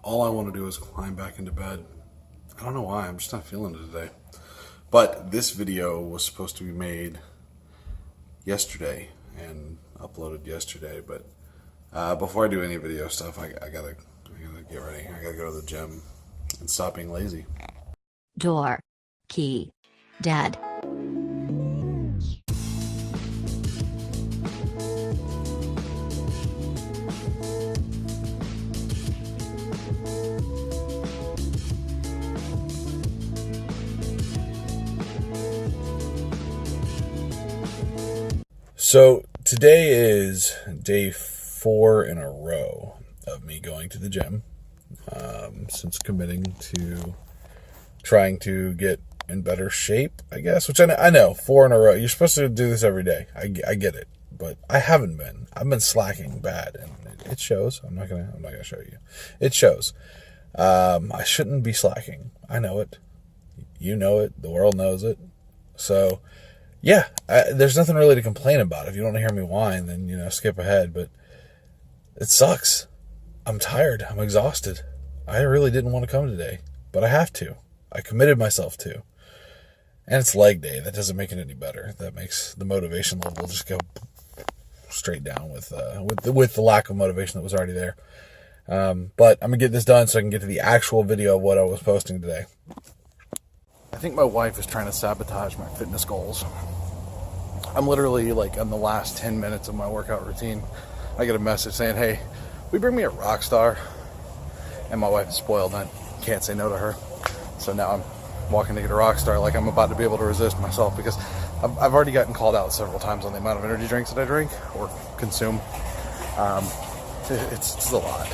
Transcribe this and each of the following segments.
all I want to do is climb back into bed. I don't know why, I'm just not feeling it today. But this video was supposed to be made yesterday and uploaded yesterday, but before I do any video stuff, I gotta get ready. I gotta go to the gym and stop being lazy. Door. Key. Dad. So today is day 4 in a row of me going to the gym, since committing to trying to get in better shape, I guess, which I know 4 in a row. You're supposed to do this every day. I get it, but I haven't been. I've been slacking bad, and it shows. I'm not gonna show you. It shows. I shouldn't be slacking. I know it. You know it. The world knows it. So yeah, there's nothing really to complain about. If you don't want to hear me whine, then, skip ahead. But it sucks. I'm tired. I'm exhausted. I really didn't want to come today, but I have to. I committed myself to. And it's leg day. That doesn't make it any better. That makes the motivation level just go straight down with the lack of motivation that was already there. But I'm going to get this done so I can get to the actual video of what I was posting today. I think my wife is trying to sabotage my fitness goals. I'm literally on the last 10 minutes of my workout routine. I get a message saying, hey, will you bring me a Rockstar? And my wife is spoiled and I can't say no to her. So now I'm walking to get a Rockstar like I'm about to be able to resist myself, because I've already gotten called out several times on the amount of energy drinks that I drink or consume. It's a lot.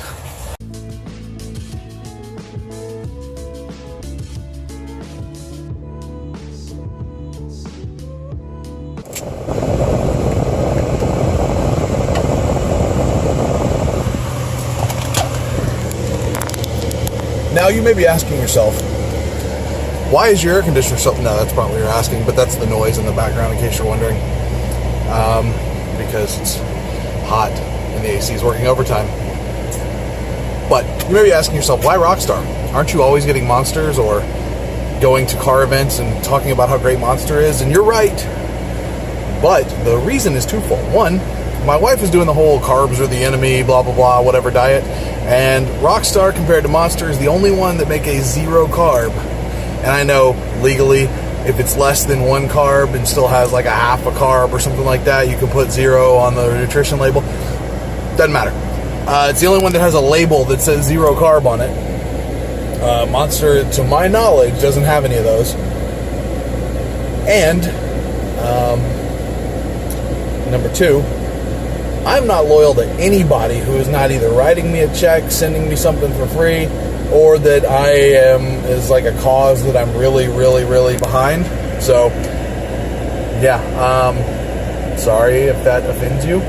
Now you may be asking yourself, why is your air conditioner so... No, that's probably what you're asking, but that's the noise in the background in case you're wondering. Because it's hot and the AC is working overtime. But you may be asking yourself, why Rockstar? Aren't you always getting Monsters or going to car events and talking about how great Monster is? And you're right. But the reason is twofold. One, my wife is doing the whole carbs are the enemy, blah, blah, blah, whatever diet. And Rockstar, compared to Monster, is the only one that make a 0 carb. And I know legally, if it's less than 1 carb and still has like a half a carb or something like that, you can put 0 on the nutrition label. Doesn't matter. It's the only one that has a label that says 0 carb on it. Monster, to my knowledge, doesn't have any of those. And number 2, I'm not loyal to anybody who is not either writing me a check, sending me something for free, or that I is like a cause that I'm really, really, really behind. So, yeah, sorry if that offends you,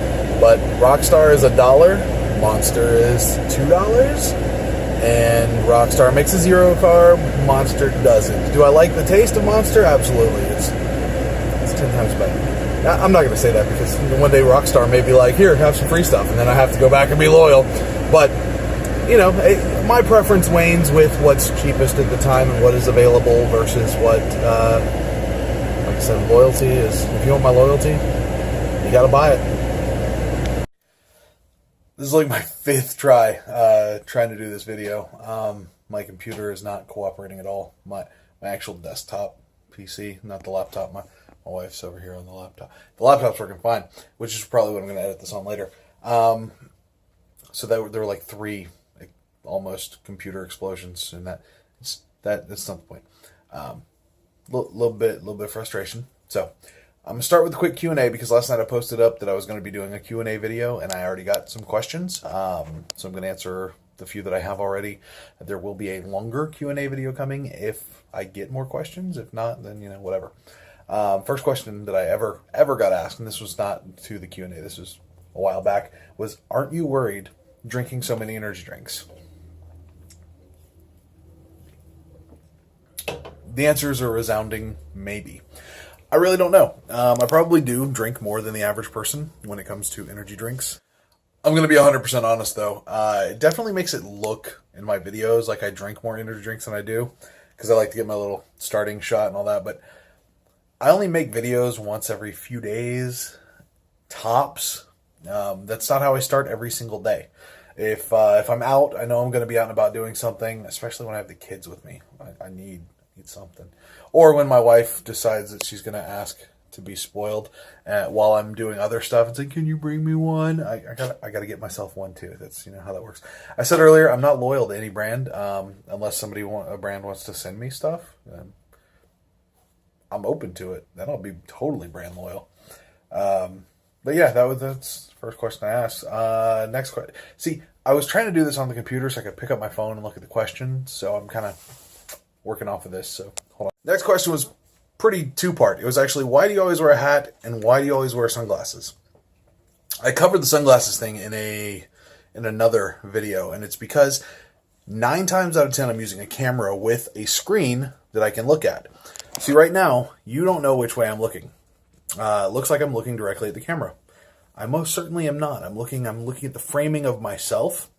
but Rockstar is $1, Monster is $2, and Rockstar makes a 0 carb, Monster doesn't. Do I like the taste of Monster? Absolutely. It's 10 times better. I'm not going to say that because one day Rockstar may be like, here, have some free stuff, and then I have to go back and be loyal. But, my preference wanes with what's cheapest at the time and what is available versus what, like I said, loyalty is. If you want my loyalty, you got to buy it. This is like my 5th try trying to do this video. My computer is not cooperating at all. My actual desktop PC, not the laptop. My wife's over here on the laptop. The laptop's working fine, which is probably what I'm going to edit this on later. So there were like 3 almost computer explosions, and that's not the point. Little bit of frustration. So I'm gonna start with a quick Q&A because last night I posted up that I was going to be doing a Q&A video, and I already got some questions. So I'm going to answer the few that I have already. There will be a longer Q&A video coming if I get more questions. If not, then whatever. First question that I ever got asked, and this was not to the Q&A, this was a while back, was, aren't you worried drinking so many energy drinks? The answers are a resounding maybe. I really don't know. I probably do drink more than the average person when it comes to energy drinks. I'm going to be 100% honest, though. It definitely makes it look in my videos like I drink more energy drinks than I do, because I like to get my little starting shot and all that. But I only make videos once every few days, tops. That's not how I start every single day. If I'm out, I know I'm going to be out and about doing something, especially when I have the kids with me. I need something. Or when my wife decides that she's going to ask to be spoiled while I'm doing other stuff. It's like, can you bring me one? I gotta get myself one too. That's how that works. I said earlier, I'm not loyal to any brand unless a brand wants to send me stuff. I'm open to it. Then I'll be totally brand loyal. But yeah, that's the first question I asked. Next question. See, I was trying to do this on the computer so I could pick up my phone and look at the question. So I'm kind of working off of this. So hold on. Next question was pretty two-part. It was actually, why do you always wear a hat and why do you always wear sunglasses? I covered the sunglasses thing in another video, and it's because 9 times out of 10 I'm using a camera with a screen that I can look at. See, right now, you don't know which way I'm looking. It looks like I'm looking directly at the camera. I most certainly am not. I'm looking at the framing of myself,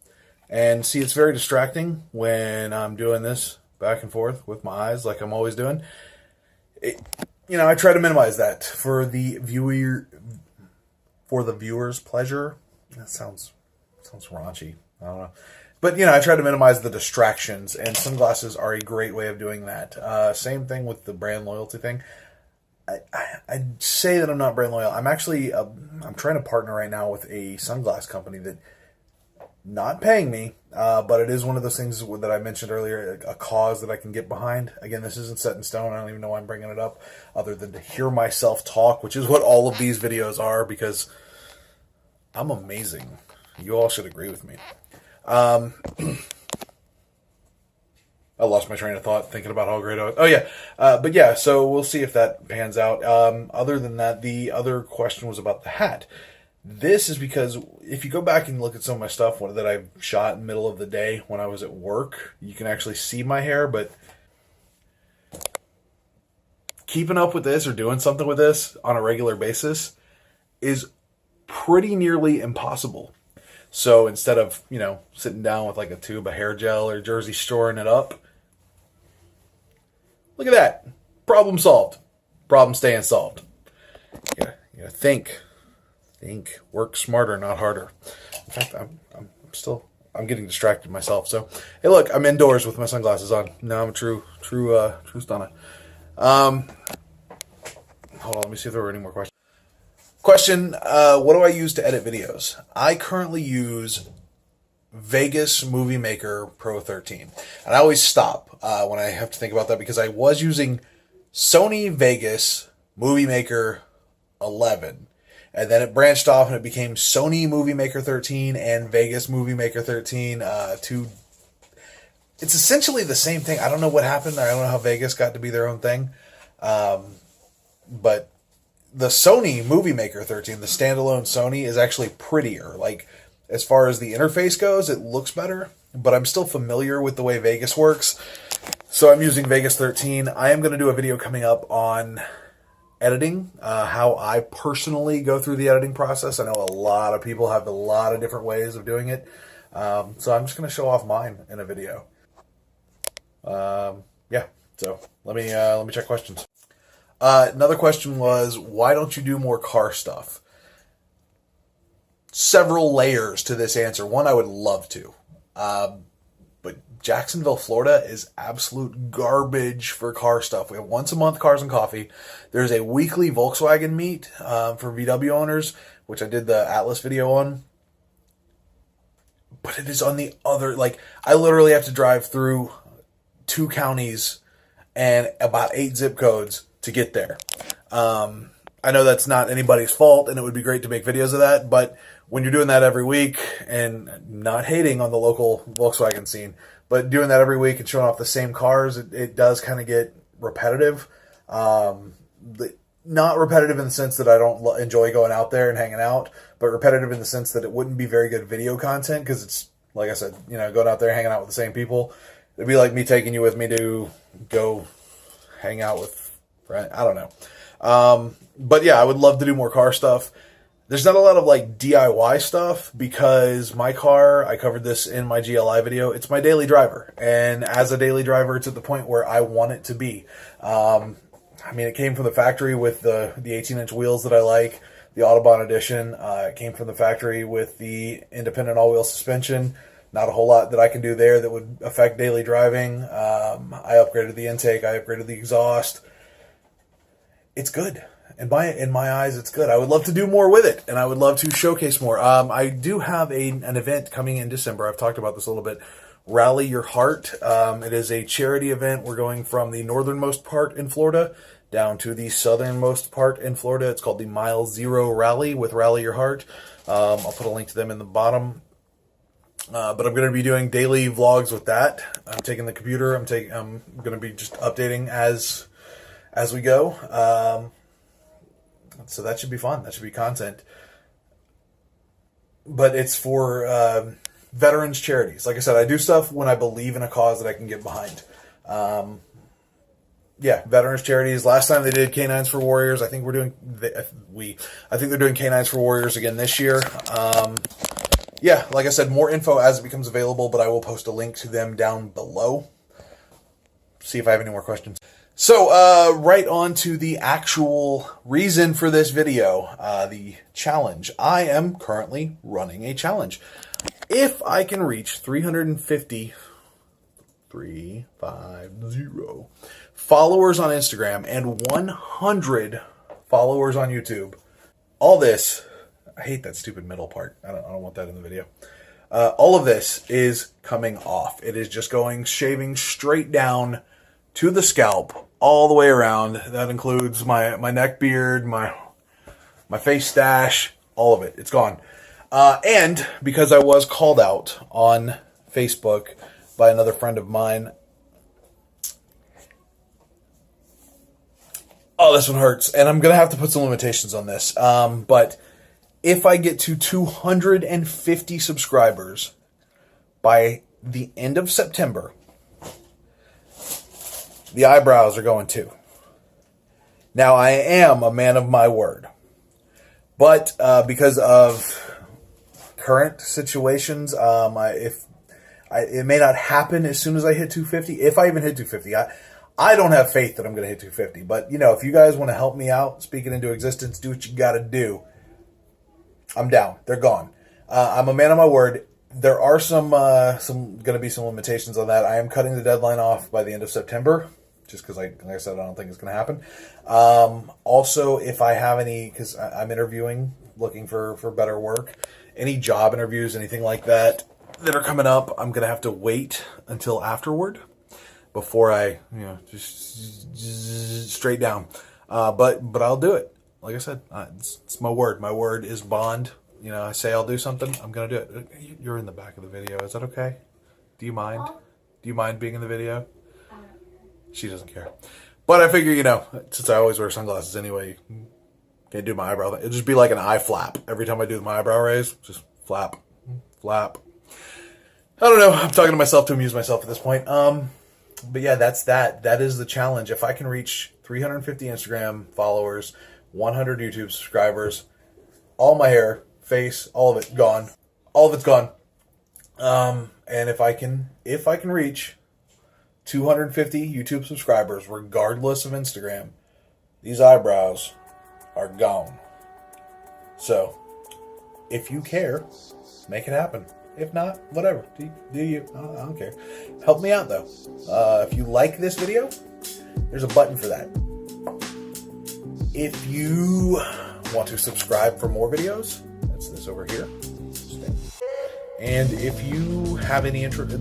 and see, it's very distracting when I'm doing this back and forth with my eyes like I'm always doing. I try to minimize that for the viewer's pleasure. That sounds raunchy. I don't know. But, I try to minimize the distractions, and sunglasses are a great way of doing that. Same thing with the brand loyalty thing. I say that I'm not brand loyal. I'm actually, I'm trying to partner right now with a sunglass company that not paying me, but it is one of those things that I mentioned earlier, a cause that I can get behind. Again, this isn't set in stone. I don't even know why I'm bringing it up, other than to hear myself talk, which is what all of these videos are, because I'm amazing. You all should agree with me. I lost my train of thought thinking about how great I was. Oh, yeah. But yeah, so we'll see if that pans out. Other than that, the other question was about the hat. This is because if you go back and look at some of my stuff that I shot in the middle of the day when I was at work, you can actually see my hair, but keeping up with this or doing something with this on a regular basis is pretty nearly impossible. So instead of, sitting down with like a tube of hair gel or Jersey storing it up, look at that. Problem solved. Problem staying solved. You gotta think. Work smarter, not harder. In fact, I'm getting distracted myself. So, hey, look, I'm indoors with my sunglasses on. Now I'm a true stunner. Hold on, let me see if there were any more questions. Question, what do I use to edit videos? I currently use Vegas Movie Maker Pro 13. And I always stop when I have to think about that, because I was using Sony Vegas Movie Maker 11. And then it branched off and it became Sony Movie Maker 13 and Vegas Movie Maker 13. It's essentially the same thing. I don't know what happened. I don't know how Vegas got to be their own thing. But the Sony Movie Maker 13, the standalone Sony, is actually prettier. Like, as far as the interface goes, it looks better. But I'm still familiar with the way Vegas works. So I'm using Vegas 13. I am going to do a video coming up on editing, how I personally go through the editing process. I know a lot of people have a lot of different ways of doing it. So I'm just going to show off mine in a video. Yeah, so let me check questions. Another question was, why don't you do more car stuff? Several layers to this answer. One, I would love to. But Jacksonville, Florida is absolute garbage for car stuff. We have once a month Cars and Coffee. There's a weekly Volkswagen meet for VW owners, which I did the Atlas video on. But it is on the other, I literally have to drive through 2 counties and about 8 zip codes to get there. I know that's not anybody's fault, and it would be great to make videos of that, but when you're doing that every week, and not hating on the local Volkswagen scene, but doing that every week and showing off the same cars, it does kind of get repetitive. Not repetitive in the sense that I don't enjoy going out there and hanging out, but repetitive in the sense that it wouldn't be very good video content, because it's, like I said, going out there hanging out with the same people. It'd be like me taking you with me to go hang out with friends. I don't know. But yeah, I would love to do more car stuff. There's not a lot of like DIY stuff because my car, I covered this in my GLI video, it's my daily driver. And as a daily driver, it's at the point where I want it to be. I mean, it came from the factory with the 18-inch wheels that I like, the Autobahn edition. It came from the factory with the independent all-wheel suspension. Not a whole lot that I can do there that would affect daily driving. I upgraded the intake. I upgraded the exhaust. It's good. In my eyes, it's good. I would love to do more with it, and I would love to showcase more. I do have an event coming in December. I've talked about this a little bit. Rally Your Heart. It is a charity event. We're going from the northernmost part in Florida down to the southernmost part in Florida. It's called the Mile Zero Rally with Rally Your Heart. I'll put a link to them in the bottom. But I'm going to be doing daily vlogs with that. I'm taking the computer. I'm going to be just updating as we go. So that should be fun. That should be content. But it's for veterans charities. Like I said, I do stuff when I believe in a cause that I can get behind. Yeah, veterans charities. Last time they did Canines for Warriors. I think I think they're doing Canines for Warriors again this year. Yeah, like I said, more info as it becomes available, but I will post a link to them down below. See if I have any more questions. So, right on to the actual reason for this video, the challenge. I am currently running a challenge. If I can reach 350 followers on Instagram and 100 followers on YouTube, all this, I hate that stupid middle part. I don't want that in the video. All of this is coming off. It is just shaving straight down to the scalp, all the way around. That includes my neck beard, my face stash, all of it. It's gone. And because I was called out on Facebook by another friend of mine. Oh, this one hurts. And I'm going to have to put some limitations on this. But if I get to 250 subscribers by the end of September, the eyebrows are going too. Now, I am a man of my word. But because of current situations, it may not happen as soon as I hit 250. If I even hit 250, I don't have faith that I'm going to hit 250. But, if you guys want to help me out, speak it into existence, do what you got to do. I'm down. They're gone. I'm a man of my word. There are some going to be some limitations on that. I am cutting the deadline off by the end of September, just because, like I said, I don't think it's going to happen. Also, if I have any, because I'm interviewing, looking for better work, any job interviews, anything like that are coming up, I'm going to have to wait until afterward before I, just straight down. But I'll do it. Like I said, it's my word. My word is bond. I say I'll do something, I'm going to do it. You're in the back of the video. Is that okay? Do you mind? Do you mind being in the video? She doesn't care. But I figure, since I always wear sunglasses anyway, can't do my eyebrow. It'll just be like an eye flap. Every time I do my eyebrow raise, just flap, flap. I don't know. I'm talking to myself to amuse myself at this point. But yeah, that's that. That is the challenge. If I can reach 350 Instagram followers, 100 YouTube subscribers, all my hair, face, all of it gone. All of it's gone. And if I can reach 250 YouTube subscribers, regardless of Instagram, these eyebrows are gone. So, if you care, make it happen. If not, whatever. Do you? I don't care. Help me out, though. If you like this video, there's a button for that. If you want to subscribe for more videos, that's this over here. And if you have any interest,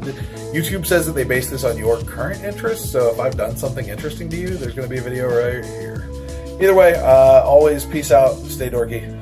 YouTube says that they base this on your current interests. So if I've done something interesting to you, there's going to be a video right here. Either way, always peace out. Stay dorky.